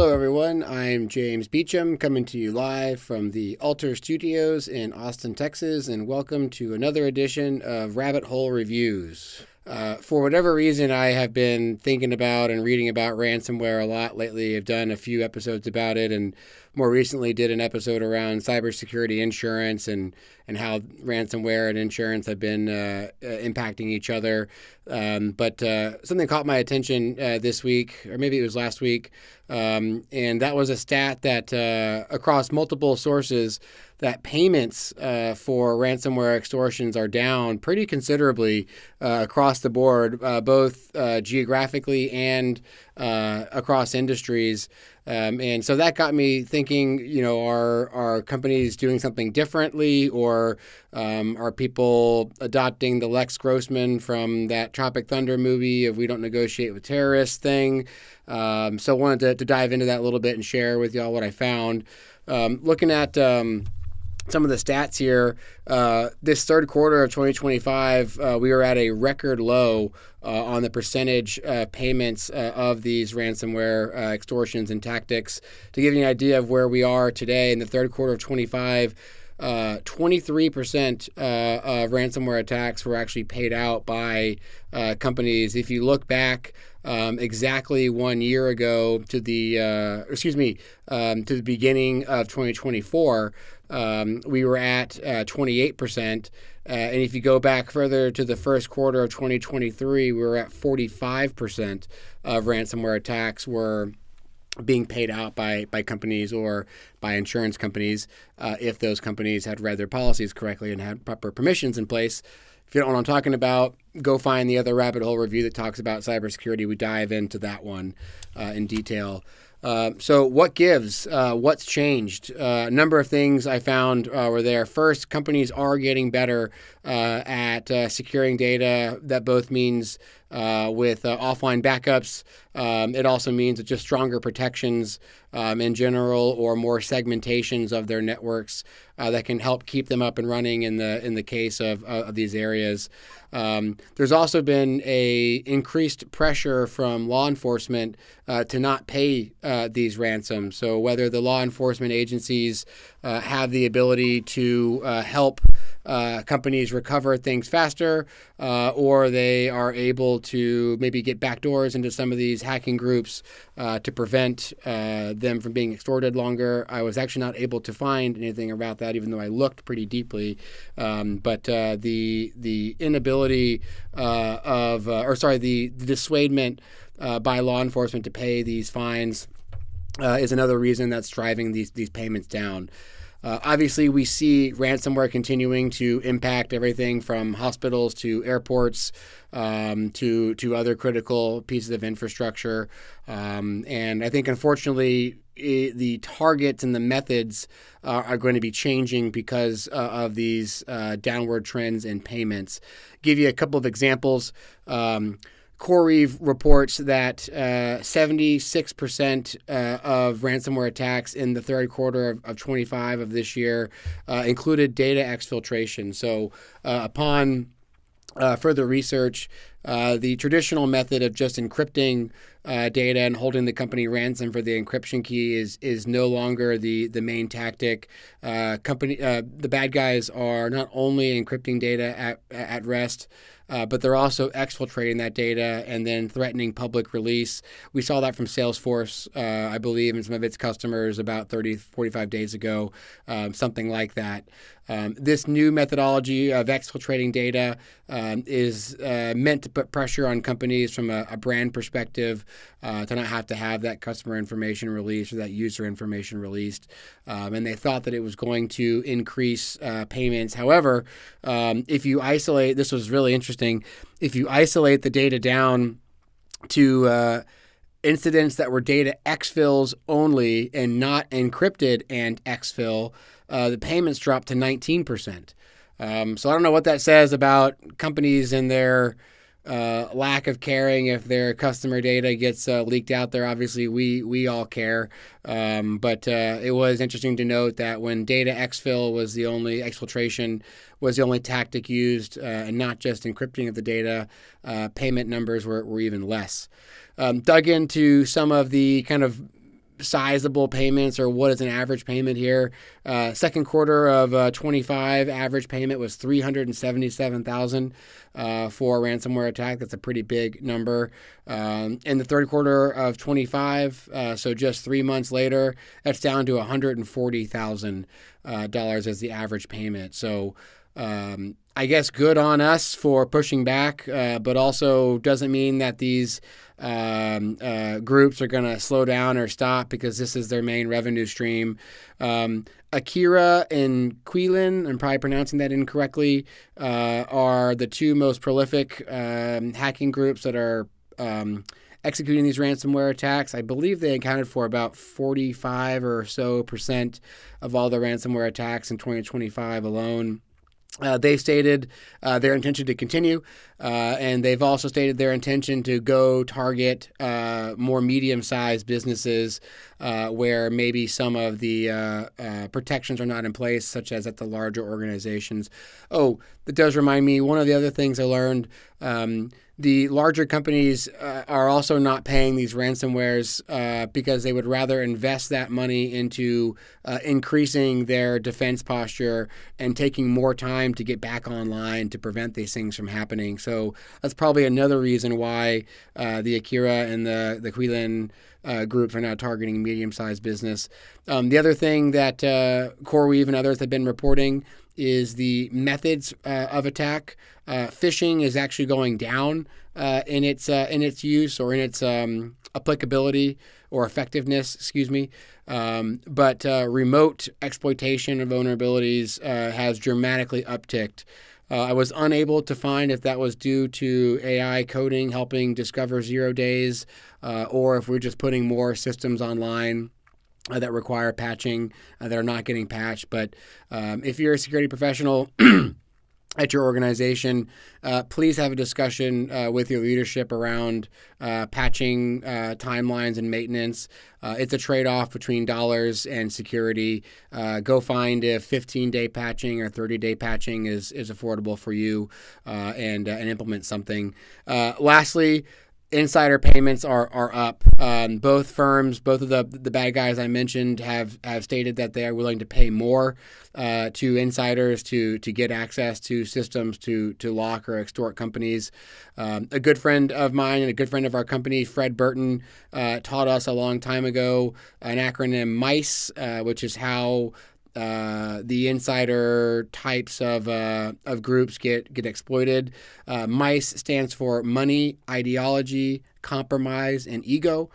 Hello, everyone. I'm James Beecham, coming to you live from the Alter Studios in Austin, Texas, and welcome to another edition of Rabbit Hole Reviews. For whatever reason, I have been thinking about and reading about ransomware a lot lately. I've done a few episodes about it, and more recently did an episode around cybersecurity insurance and how ransomware and insurance have been impacting each other. But something caught my attention this week, or maybe it was last week, and that was a stat that across multiple sources, that payments for ransomware extortions are down pretty considerably across the board, both geographically and across industries. And so that got me thinking, are companies doing something differently, or are people adopting the Lex Grossman from that Tropic Thunder movie of we don't negotiate with terrorists thing? So I wanted to dive into that a little bit and share with y'all what I found. Looking at some of the stats here, this third quarter of 2025, we were at a record low on the percentage payments of these ransomware extortions and tactics. To give you an idea of where we are today in the third quarter of 25, 23% of ransomware attacks were actually paid out by companies. If you look back exactly 1 year ago to the beginning of 2024, we were at 28%. And if you go back further to the first quarter of 2023, we were at 45% of ransomware attacks were being paid out by companies or by insurance companies if those companies had read their policies correctly and had proper permissions in place. If you don't know what I'm talking about, go find the other rabbit hole review that talks about cybersecurity. We dive into that one in detail. So what gives? What's changed? A number of things I found were there. First, companies are getting better at securing data. That both means with offline backups. It also means with just stronger protections in general, or more segmentations of their networks that can help keep them up and running in the case of these areas. There's also been a increased pressure from law enforcement to not pay these ransoms. So whether the law enforcement agencies have the ability to help companies recover things faster, or they are able to maybe get backdoors into some of these hacking groups to prevent them from being extorted longer. I was actually not able to find anything about that, even though I looked pretty deeply. But the inability the dissuadement by law enforcement to pay these fines is another reason that's driving these payments down. Obviously, we see ransomware continuing to impact everything from hospitals to airports to other critical pieces of infrastructure. And I think, unfortunately, the targets and the methods are going to be changing because of these downward trends in payments. Give you a couple of examples. CoreWeave reports that 76% of ransomware attacks in the third quarter of 25 of this year included data exfiltration. So upon further research, the traditional method of just encrypting data and holding the company ransom for the encryption key is no longer the main tactic. The bad guys are not only encrypting data at rest, but they're also exfiltrating that data and then threatening public release. We saw that from Salesforce, I believe, and some of its customers about 45 days ago, something like that. This new methodology of exfiltrating data is meant to put pressure on companies from a brand perspective to not have to have that customer information released or that user information released. And they thought that it was going to increase payments. However, if you isolate, this was really interesting, if you isolate the data down to incidents that were data exfils only and not encrypted and exfil, the payments dropped to 19%. So I don't know what that says about companies and their lack of caring if their customer data gets leaked out there. Obviously, we all care, but it was interesting to note that when data exfiltration was the only tactic used, and not just encrypting of the data, payment numbers were even less. Dug into some of the kind of sizable payments, or what is an average payment here? Second quarter of 25, average payment was $377,000 for a ransomware attack. That's a pretty big number. In the third quarter of 25, so just 3 months later, that's down to $140,000 as the average payment. So I guess good on us for pushing back, but also doesn't mean that these groups are going to slow down or stop, because this is their main revenue stream. Akira and Quilin, I'm probably pronouncing that incorrectly, are the two most prolific hacking groups that are executing these ransomware attacks. I believe they accounted for about 45% or so of all the ransomware attacks in 2025 alone. They've stated their intention to continue, and they've also stated their intention to go target more medium-sized businesses where maybe some of the protections are not in place, such as at the larger organizations. Oh, that does remind me, one of the other things I learned, the larger companies are also not paying these ransomwares because they would rather invest that money into increasing their defense posture and taking more time to get back online to prevent these things from happening. So that's probably another reason why the Akira and the Quilin groups are now targeting medium-sized business. The other thing that CoreWeave and others have been reporting is the methods of attack. Phishing is actually going down in its use, or in its applicability or effectiveness, but remote exploitation of vulnerabilities has dramatically upticked. I was unable to find if that was due to AI coding helping discover 0 days, or if we're just putting more systems online that require patching that are not getting patched. But if you're a security professional at your organization, please have a discussion with your leadership around patching timelines and maintenance. It's a trade-off between dollars and security. Go find if 15-day patching or 30-day patching is affordable for you, and implement something. Lastly, insider payments are up. Both firms, both of the bad guys I mentioned, have stated that they are willing to pay more to insiders to get access to systems to lock or extort companies. A good friend of mine and a good friend of our company, Fred Burton, taught us a long time ago an acronym MICE, which is how the insider types of groups get exploited. MICE stands for money, ideology, compromise, and ego.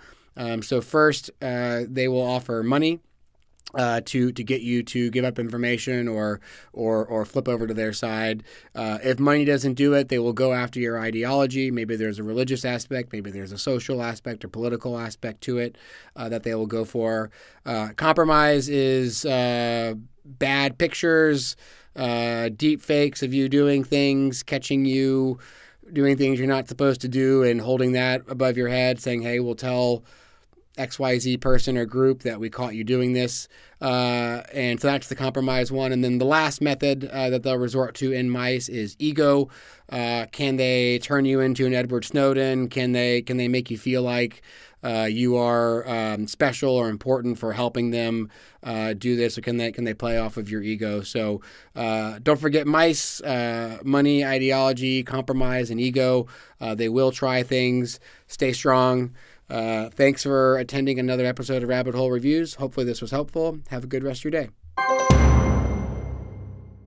So first, they will offer money to get you to give up information or flip over to their side. If money doesn't do it, they will go after your ideology. Maybe there's a religious aspect, maybe there's a social aspect or political aspect to it that they will go for. Compromise is bad pictures, deep fakes of you doing things, catching you doing things you're not supposed to do, and holding that above your head, saying, hey, we'll tell XYZ person or group that we caught you doing this. And so that's the compromise one. And then the last method that they'll resort to in MICE is ego. Can they turn you into an Edward Snowden? Can they make you feel like you are special or important for helping them do this? Or can they play off of your ego? So don't forget MICE, money, ideology, compromise, and ego. They will try things. Stay strong. Thanks for attending another episode of Rabbit Hole Reviews. Hopefully this was helpful. Have a good rest of your day.